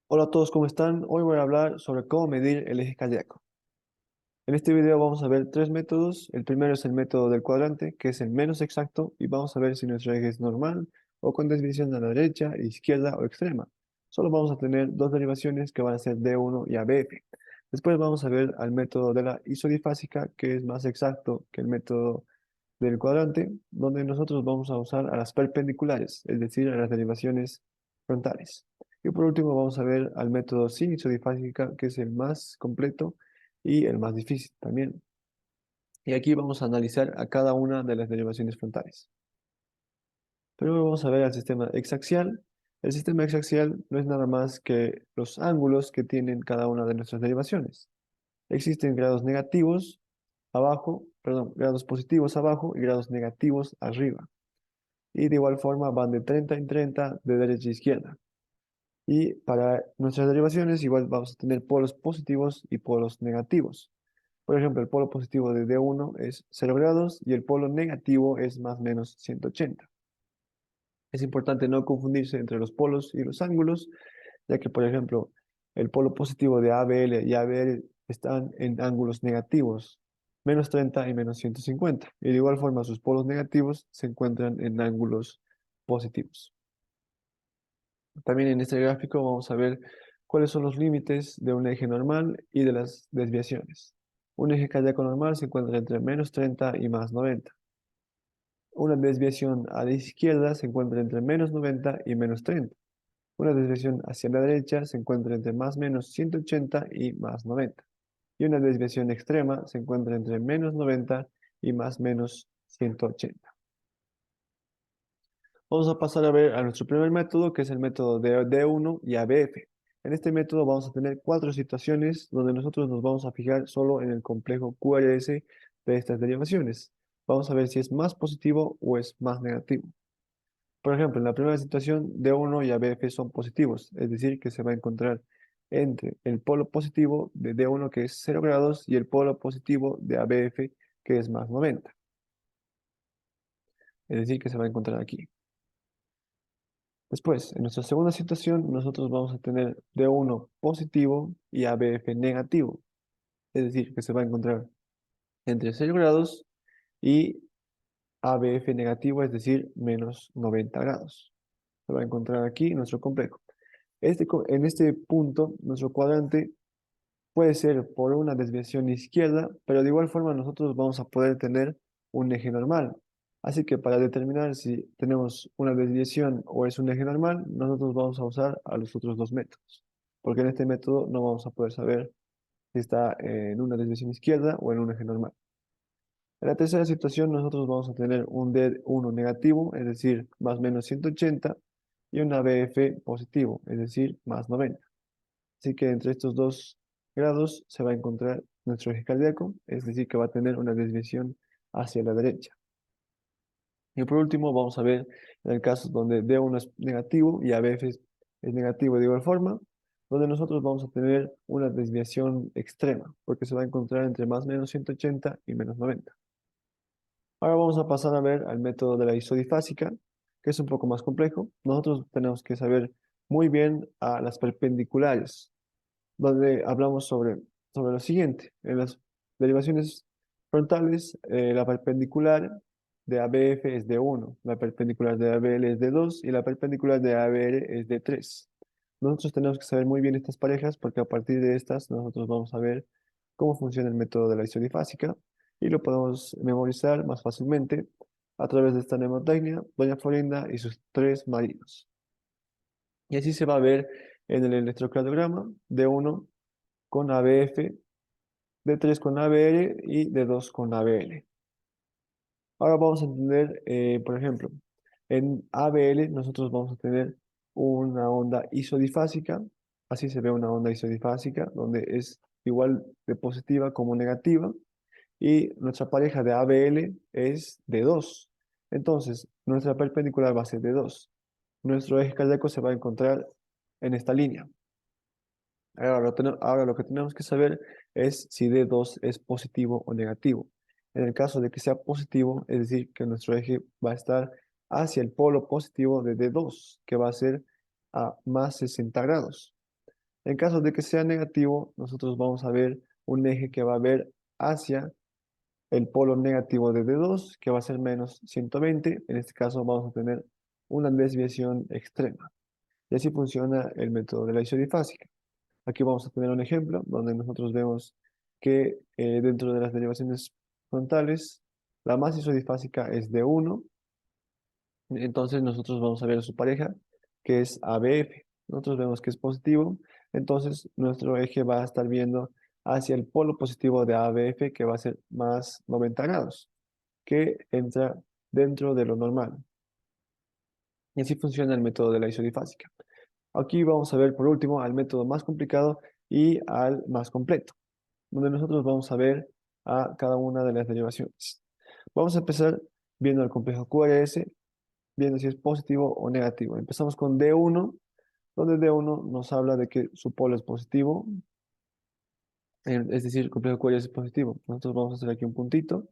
Hola a todos, ¿cómo están? Hoy voy a hablar sobre cómo medir el eje cardíaco. En este video vamos a ver tres métodos. El primero es el método del cuadrante, que es el menos exacto, y vamos a ver si nuestro eje es normal o con desviación a la derecha, izquierda o extrema. Solo vamos a tener dos derivaciones que van a ser D1 y ABF. Después vamos a ver al método de la isodifásica, que es más exacto que el método del cuadrante, donde nosotros vamos a usar a las perpendiculares, es decir, a las derivaciones frontales. Y por último vamos a ver al método sin isodifásica, que es el más completo y el más difícil también. Y aquí vamos a analizar a cada una de las derivaciones frontales. Primero vamos a ver al sistema hexaxial. El sistema hexaxial no es nada más que los ángulos que tienen cada una de nuestras derivaciones. Existen grados negativos abajo, perdón, grados positivos abajo y grados negativos arriba. Y de igual forma van de 30 en 30 de derecha a izquierda. Y para nuestras derivaciones igual vamos a tener polos positivos y polos negativos. Por ejemplo, el polo positivo de D1 es 0 grados y el polo negativo es más o menos 180. Es importante no confundirse entre los polos y los ángulos, ya que, por ejemplo, el polo positivo de ABL y ABL están en ángulos negativos, menos 30 y menos 150. Y de igual forma, sus polos negativos se encuentran en ángulos positivos. También en este gráfico vamos a ver cuáles son los límites de un eje normal y de las desviaciones. Un eje cardíaco normal se encuentra entre menos 30 y más 90. Una desviación a la izquierda se encuentra entre menos 90 y menos 30. Una desviación hacia la derecha se encuentra entre más menos 180 y más 90. Y una desviación extrema se encuentra entre menos 90 y más menos 180. Vamos a pasar a ver a nuestro primer método, que es el método de D1 y ABF. En este método vamos a tener cuatro situaciones donde nosotros nos vamos a fijar solo en el complejo QRS de estas derivaciones. Vamos a ver si es más positivo o es más negativo. Por ejemplo, en la primera situación, D1 y ABF son positivos, es decir, que se va a encontrar entre el polo positivo de D1, que es 0 grados, y el polo positivo de ABF, que es más 90. Es decir, que se va a encontrar aquí. Después, en nuestra segunda situación, nosotros vamos a tener D1 positivo y ABF negativo. Es decir, que se va a encontrar entre 0 grados y ABF negativo, es decir, menos 90 grados. Se va a encontrar aquí nuestro complejo. En este punto, nuestro cuadrante puede ser por una desviación izquierda, pero de igual forma nosotros vamos a poder tener un eje normal. Así que para determinar si tenemos una desviación o es un eje normal, nosotros vamos a usar a los otros dos métodos. Porque en este método no vamos a poder saber si está en una desviación izquierda o en un eje normal. En la tercera situación, nosotros vamos a tener un D1 negativo, es decir, más o menos 180, y un ABF positivo, es decir, más 90. Así que entre estos dos grados se va a encontrar nuestro eje cardíaco, es decir, que va a tener una desviación hacia la derecha. Y por último, vamos a ver en el caso donde D1 es negativo y ABF es negativo de igual forma, donde nosotros vamos a tener una desviación extrema, porque se va a encontrar entre más o menos 180 y menos 90. Ahora vamos a pasar a ver al método de la isodifásica, que es un poco más complejo. Nosotros tenemos que saber muy bien a las perpendiculares, donde hablamos sobre lo siguiente. En las derivaciones frontales, la perpendicular de ABF es de 1, la perpendicular de ABL es de 2 y la perpendicular de ABL es de 3. Nosotros tenemos que saber muy bien estas parejas porque a partir de estas nosotros vamos a ver cómo funciona el método de la isodifásica y lo podemos memorizar más fácilmente a través de esta mnemotecnia, Doña Florinda y sus tres maridos. Y así se va a ver en el electrocardiograma de 1 con ABF, D3 con ABL y D2 con ABL. Ahora vamos a entender, por ejemplo, en ABL nosotros vamos a tener una onda isodifásica, así se ve una onda isodifásica, donde es igual de positiva como negativa, y nuestra pareja de ABL es de 2. Entonces, nuestra perpendicular va a ser de 2. Nuestro eje cardíaco se va a encontrar en esta línea. Ahora lo que tenemos que saber es si D2 es positivo o negativo. En el caso de que sea positivo, es decir, que nuestro eje va a estar hacia el polo positivo de D2, que va a ser a más 60 grados. En caso de que sea negativo, nosotros vamos a ver un eje que va a ver hacia el polo negativo de D2, que va a ser menos 120. En este caso vamos a tener una desviación extrema. Y así funciona el método de la isodifásica. Aquí vamos a tener un ejemplo donde nosotros vemos que dentro de las derivaciones frontales, la más isodifásica es D1. Entonces nosotros vamos a ver a su pareja, que es ABF. Nosotros vemos que es positivo, entonces nuestro eje va a estar viendo hacia el polo positivo de ABF, que va a ser más 90 grados, que entra dentro de lo normal. Y así funciona el método de la isodifásica. Aquí vamos a ver por último al método más complicado y al más completo, donde nosotros vamos a ver a cada una de las derivaciones. Vamos a empezar viendo el complejo QRS, viendo si es positivo o negativo. Empezamos con D1, donde D1 nos habla de que su polo es positivo, es decir, el complejo QRS es positivo. Nosotros vamos a hacer aquí un puntito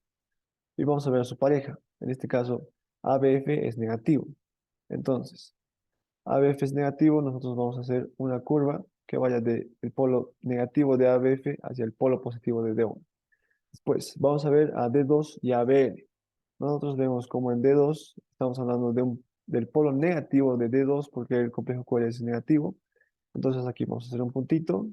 y vamos a ver a su pareja. En este caso, ABF es negativo. Entonces, ABF es negativo, nosotros vamos a hacer una curva que vaya del polo negativo de ABF hacia el polo positivo de D1. Después, vamos a ver a D2 y a ABL. Nosotros vemos como en D2 estamos hablando del polo negativo de D2 porque el complejo QRS es negativo. Entonces aquí vamos a hacer un puntito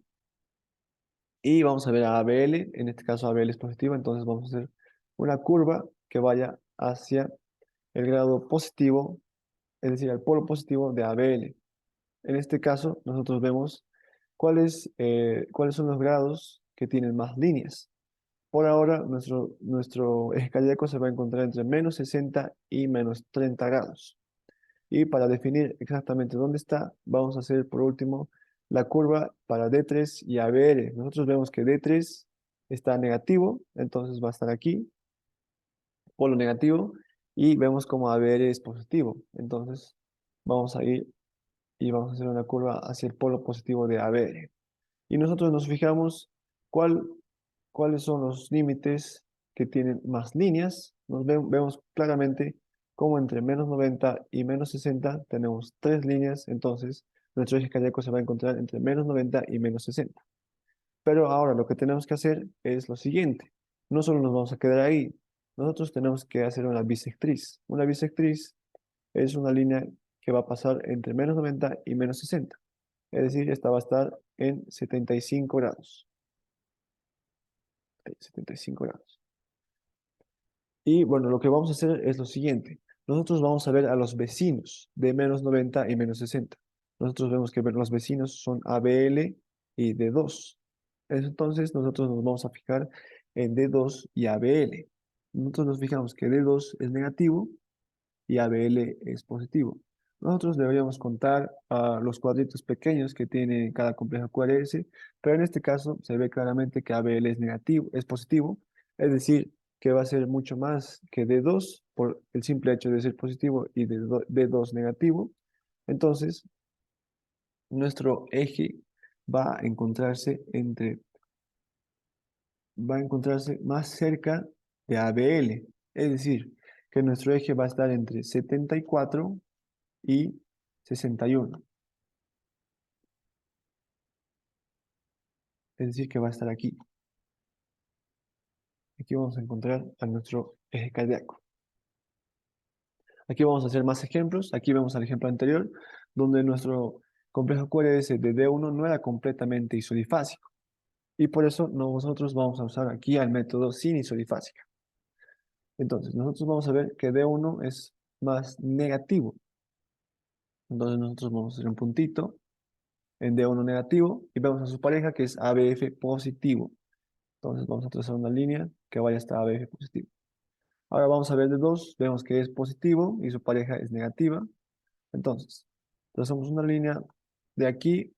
y vamos a ver a ABL. En este caso ABL es positivo, entonces vamos a hacer una curva que vaya hacia el grado positivo, es decir, al polo positivo de ABL. En este caso, nosotros vemos cuáles son los grados que tienen más líneas. Por ahora, nuestro eje cardíaco se va a encontrar entre menos 60 y menos 30 grados. Y para definir exactamente dónde está, vamos a hacer por último la curva para D3 y ABR. Nosotros vemos que D3 está negativo, entonces va a estar aquí, polo negativo, y vemos como ABR es positivo. Entonces vamos a ir y vamos a hacer una curva hacia el polo positivo de ABR. Y nosotros nos fijamos cuál, cuáles son los límites que tienen más líneas. Vemos claramente cómo entre menos 90 y menos 60 tenemos tres líneas, entonces nuestro eje cardíaco se va a encontrar entre menos 90 y menos 60. Pero ahora lo que tenemos que hacer es lo siguiente. No solo nos vamos a quedar ahí, nosotros tenemos que hacer una bisectriz. Una bisectriz es una línea que va a pasar entre menos 90 y menos 60. Es decir, esta va a estar en 75 grados. 75 grados. Y bueno, lo que vamos a hacer es lo siguiente. Nosotros vamos a ver a los vecinos de menos 90 y menos 60. Nosotros vemos que los vecinos son ABL y D2. Entonces nosotros nos vamos a fijar en D2 y ABL. Nosotros nos fijamos que D2 es negativo y ABL es positivo. Nosotros deberíamos contar los cuadritos pequeños que tiene cada complejo QRS, pero en este caso se ve claramente que ABL es negativo, es positivo, es decir, que va a ser mucho más que D2 por el simple hecho de ser positivo y de D2 negativo. Entonces, nuestro eje va a encontrarse va a encontrarse más cerca de ABL, es decir, que nuestro eje va a estar entre 74 y 61. Es decir, que va a estar aquí. Aquí vamos a encontrar a nuestro eje cardíaco. Aquí vamos a hacer más ejemplos. Aquí vemos al ejemplo anterior, donde nuestro complejo QRS de D1 no era completamente isodifásico. Y por eso nosotros vamos a usar aquí el método sin isodifásica. Entonces, nosotros vamos a ver que D1 es más negativo. Entonces, nosotros vamos a hacer un puntito en D1 negativo y vemos a su pareja que es ABF positivo. Entonces vamos a trazar una línea que vaya hasta ABF positivo. Ahora vamos a ver de 2, vemos que es positivo y su pareja es negativa. Entonces, trazamos una línea de aquí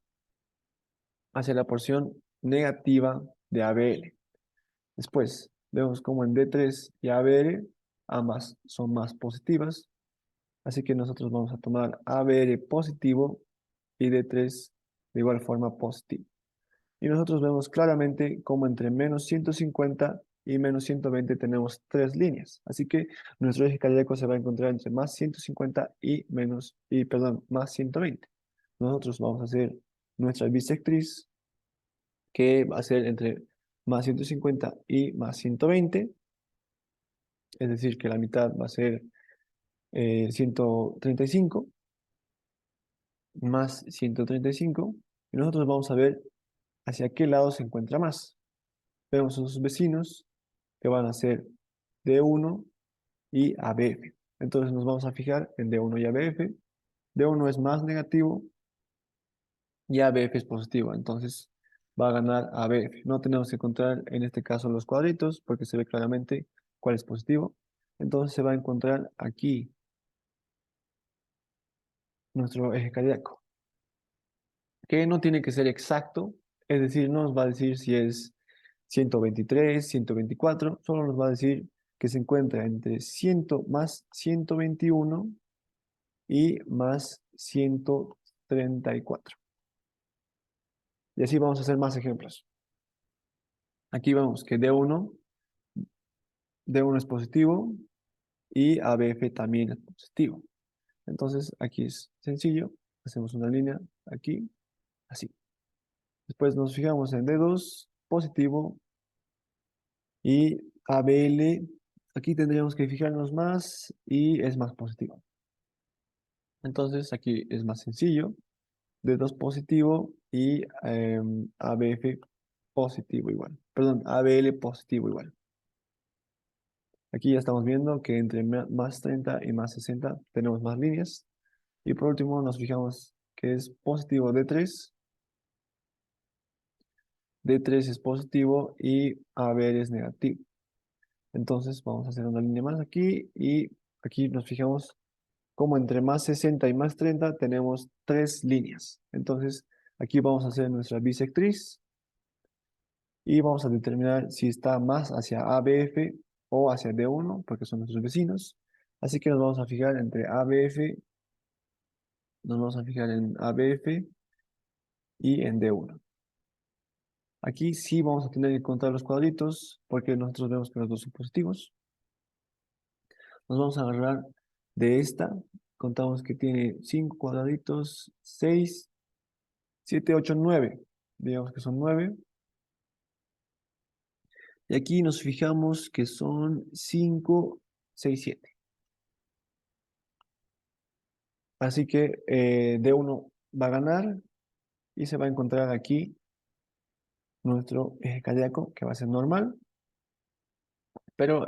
hacia la porción negativa de ABL. Después, vemos como en D3 y ABR ambas son más positivas. Así que nosotros vamos a tomar ABR positivo y D3 de igual forma positivo. Y nosotros vemos claramente cómo entre menos 150 y menos 120 tenemos tres líneas. Así que nuestro eje cardíaco se va a encontrar entre más 150 y más 120. Nosotros vamos a hacer nuestra bisectriz, que va a ser entre más 150 y más 120, es decir, que la mitad va a ser 135 más 135, y nosotros vamos a ver hacia qué lado se encuentra más. Vemos a sus vecinos que van a ser D1 y ABF. Entonces nos vamos a fijar en D1 y ABF. D1 es más negativo y ABF es positivo. Entonces va a ganar ABF. No tenemos que encontrar en este caso los cuadritos porque se ve claramente cuál es positivo. Entonces se va a encontrar aquí nuestro eje cardíaco, que no tiene que ser exacto, es decir, no nos va a decir si es 123, 124, solo nos va a decir que se encuentra entre 100 más 121 y más 134. Y así vamos a hacer más ejemplos. Aquí vemos que D1 es positivo y ABF también es positivo. Entonces aquí es sencillo, hacemos una línea aquí, así. Después nos fijamos en D2 positivo y ABL, aquí tendríamos que fijarnos más y es más positivo. Entonces aquí es más sencillo, D2 positivo y ABF positivo igual. Perdón, ABL positivo igual. Aquí ya estamos viendo que entre más 30 y más 60 tenemos más líneas. Y por último nos fijamos que es positivo D3. D3 es positivo y ABL es negativo. Entonces vamos a hacer una línea más aquí y aquí nos fijamos como entre más 60 y más 30 tenemos 3 líneas. Entonces aquí vamos a hacer nuestra bisectriz y vamos a determinar si está más hacia ABF o hacia D1 porque son nuestros vecinos. Así que nos vamos a fijar entre ABF, nos vamos a fijar en ABF y en D1. Aquí sí vamos a tener que contar los cuadritos porque nosotros vemos que los dos son positivos. Nos vamos a agarrar de esta. Contamos que tiene 5 cuadraditos, 6, 7, 8, 9. Digamos que son 9. Y aquí nos fijamos que son 5, 6, 7. Así que D1 va a ganar y se va a encontrar aquí nuestro eje cardíaco que va a ser normal. Pero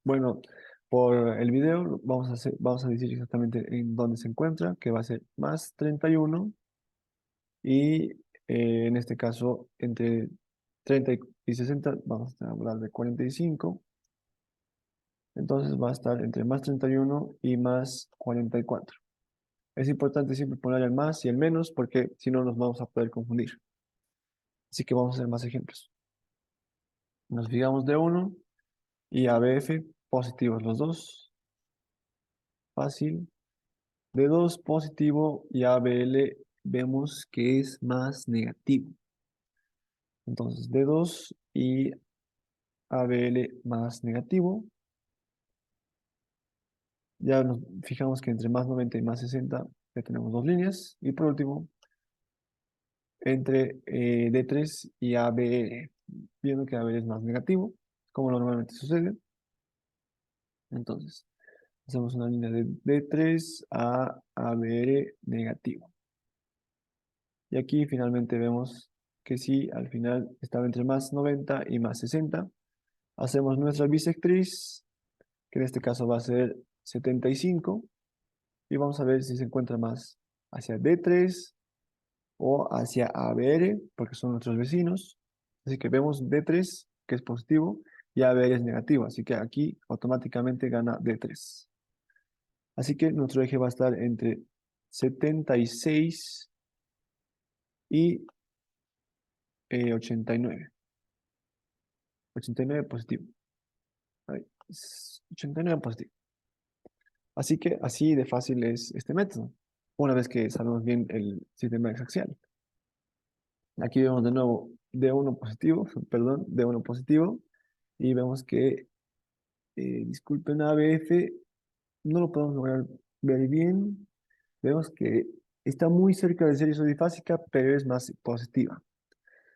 bueno, por el video vamos a decir exactamente en dónde se encuentra, que va a ser más 31 y en este caso entre 30 y 60 vamos a hablar de 45. Entonces va a estar entre más 31 y más 44. Es importante siempre poner el más y el menos porque si no nos vamos a poder confundir. Así que vamos a hacer más ejemplos. Nos fijamos de 1 y ABF positivos los dos. Fácil. De 2 positivo y ABL vemos que es más negativo. Entonces D2 y ABL más negativo. Ya nos fijamos que entre más 90 y más 60 ya tenemos dos líneas. Y por último, entre D3 y ABL, viendo que ABL es más negativo, como normalmente sucede. Entonces, hacemos una línea de D3 a ABL negativo. Y aquí finalmente vemos que sí, al final estaba entre más 90 y más 60. Hacemos nuestra bisectriz, que en este caso va a ser 75. Y vamos a ver si se encuentra más hacia D3 o hacia ABR, porque son nuestros vecinos. Así que vemos D3, que es positivo, y ABR es negativo. Así que aquí automáticamente gana D3. Así que nuestro eje va a estar entre 76 y 89. 89 positivo. Ahí, 89 positivo. Así que así de fácil es este método, una vez que sabemos bien el sistema exaxial. Aquí vemos de nuevo D1 positivo, perdón, D1 positivo, y vemos que, disculpen, ABF, no lo podemos lograr ver bien. Vemos que Está muy cerca de ser isodifásica, pero es más positiva.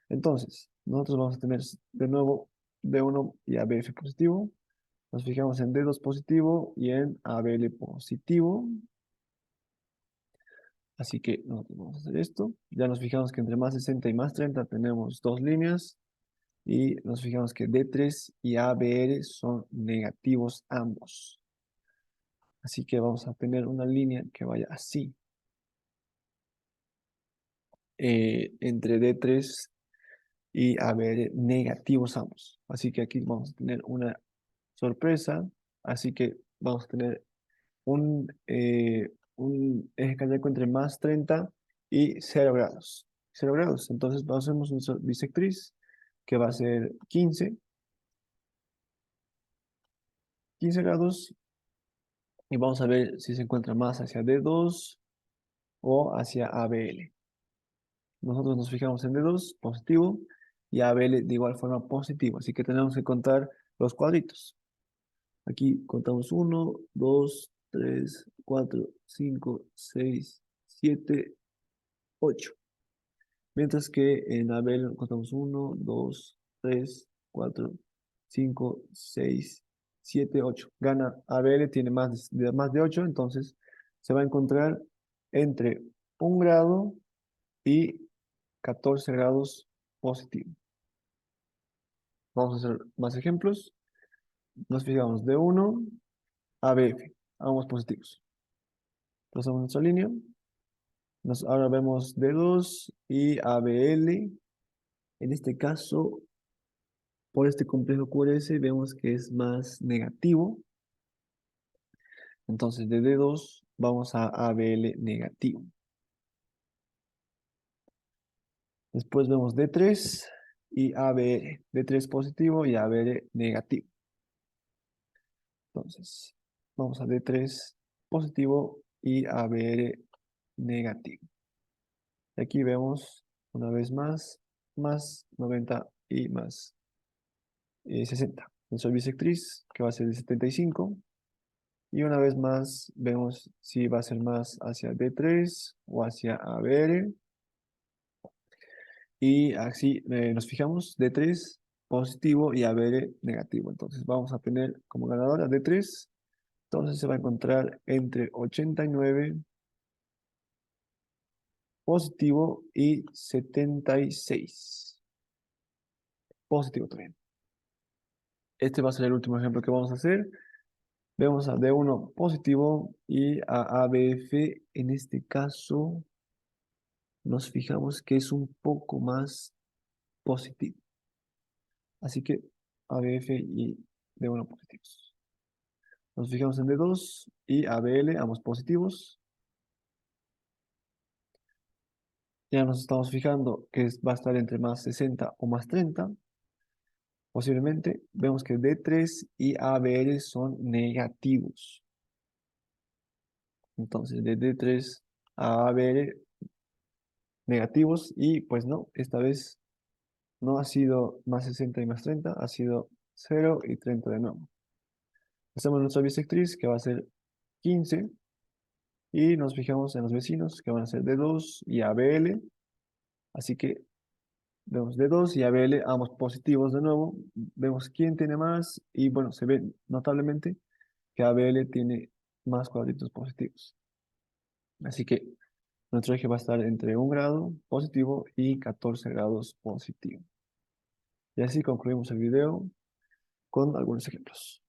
Entonces, nosotros vamos a tener de nuevo D1 y ABF positivo. Nos fijamos en D2 positivo y en ABL positivo. Así que nosotros vamos a hacer esto. Ya nos fijamos que entre más 60 y más 30 tenemos dos líneas. Y nos fijamos que D3 y ABL son negativos ambos. Así que vamos a tener una línea que vaya así. Entre D3 y ABL negativos ambos. Así que aquí vamos a tener una sorpresa. Así que vamos a tener un eje cardíaco entre más 30 y 0 grados. 0 grados. Entonces vamos a hacer una bisectriz que va a ser 15 grados y vamos a ver si se encuentra más hacia D2 o hacia ABL. Nosotros nos fijamos en D2 positivo y ABL de igual forma positivo. Así que tenemos que contar los cuadritos. Aquí contamos 1, 2, 3, 4, 5, 6, 7, 8. Mientras que en Abel contamos 1, 2, 3, 4, 5, 6, 7, 8. Gana Abel, tiene más de 8, entonces se va a encontrar entre 1 grado y 14 grados positivo. Vamos a hacer más ejemplos. Nos fijamos de 1 a BF, ambos positivos. Trazamos nuestra línea. Ahora vemos D2 y ABL. En este caso, por este complejo QRS, vemos que es más negativo. Entonces, de D2 vamos a ABL negativo. Después vemos D3 y ABL. D3 positivo y ABL negativo. Entonces, vamos a D3 positivo y ABL negativo. Y aquí vemos una vez más 90 y más 60. Nuestra bisectriz, que va a ser de 75. Y una vez más, vemos si va a ser más hacia D3 o hacia ABR. Y así nos fijamos, D3 positivo y ABR negativo. Entonces vamos a tener como ganadora D3. Entonces se va a encontrar entre 89 positivo y 76 positivo también. Este va a ser el último ejemplo que vamos a hacer. Vemos a D1 positivo y a ABF. En este caso, nos fijamos que es un poco más positivo. Así que ABF y D1 positivos. Nos fijamos en D2 y ABL, ambos positivos. Ya nos estamos fijando que va a estar entre más 60 o más 30. Posiblemente vemos que D3 y ABL son negativos. Entonces, de D3 a ABL negativos y pues no, esta vez no ha sido más 60 y más 30, ha sido 0 y 30 de nuevo. Hacemos nuestra bisectriz que va a ser 15 y nos fijamos en los vecinos que van a ser D2 y ABL. Así que vemos D2 y ABL, ambos positivos de nuevo. Vemos quién tiene más y bueno, se ve notablemente que ABL tiene más cuadritos positivos. Así que nuestro eje va a estar entre 1 grado positivo y 14 grados positivo. Y así concluimos el video con algunos ejemplos.